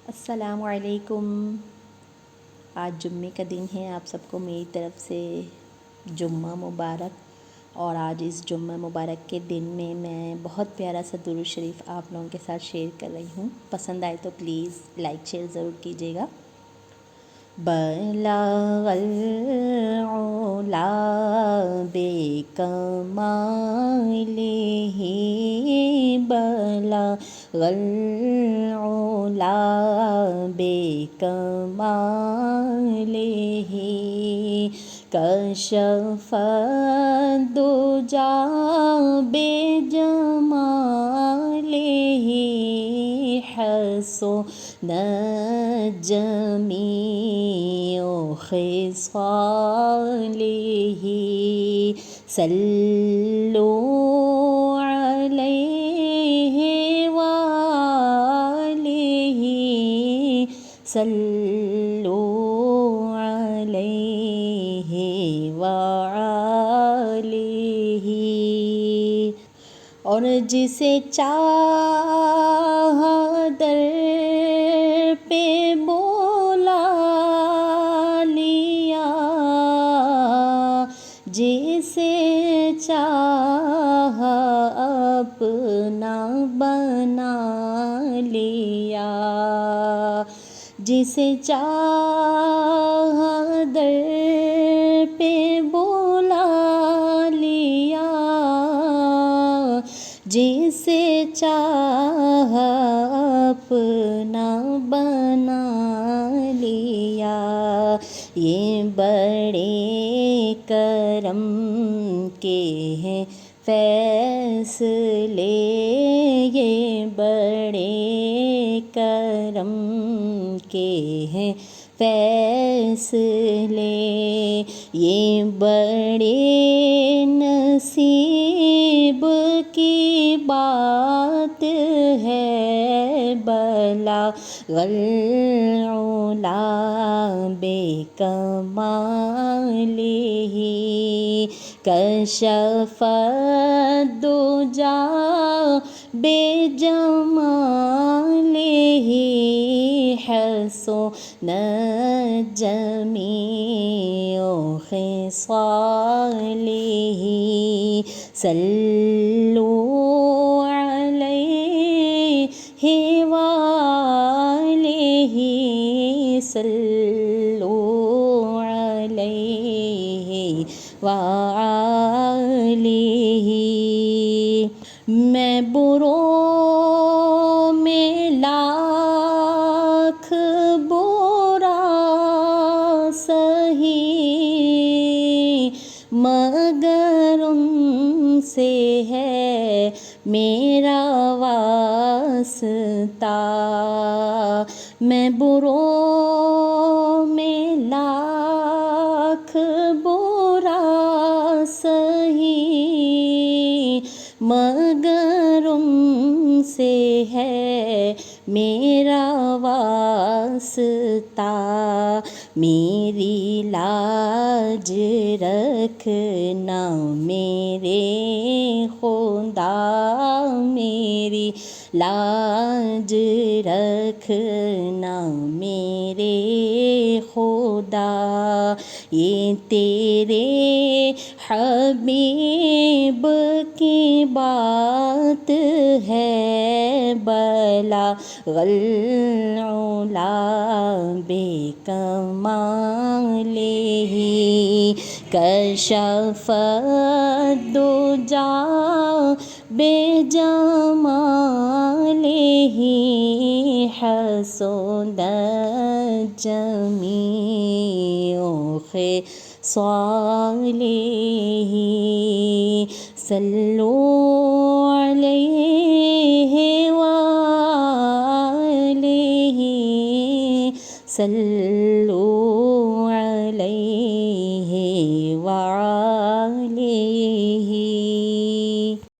السلام علیکم۔ آج جمعے کا دن ہے، آپ سب کو میری طرف سے جمعہ مبارک۔ اور آج اس جمعہ مبارک کے دن میں بہت پیارا سا درود شریف آپ لوگوں کے ساتھ شیئر کر رہی ہوں۔ پسند آئے تو پلیز لائک شیئر ضرور کیجیے گا۔ بلغ العلا بکمالہ، بلغ العلا بکمالہ، کشف الدجی بجمالہ، حسن جمیع خصالہ، صلوا علیہ وآلہ، صلوا علیہ وآلہ۔ اور جسے چاہا در پہ بولا لیا، جسے چاہا اپنا بنا لیا، جسے چاہا در پہ بولا لیا، جسے چاہا اپنا بنا لیا۔ یہ بڑے کرم کے ہیں فیصلے، یہ بڑے کرم کے ہیں فیصلے، یہ بڑے نصیب کی بات ہے، بلغ العلا بکمالہ، کشف الدجی بجمالہ، حسن جمیع خصالہ، صلوا علیہ وآلہ، صلوا علیہ وآلہ۔ میں بروں میں لاکھ برا سہی، مگر ان سے ہے میرا واسطہ، میں بروں میں لاکھ برا سہی، مگر ان سے ہے میرا واسطہ، میری لاج رکھنا میرے خدا، میری لاج رکھنا میرے خدا، یہ تیرے حبیب کی بات ہے، بلغ العلا بکمالہ، کشف الدجی بجمالہ، حسن جمیع خصالہ، صلوا علیہ وآلہ، صلوا علیہ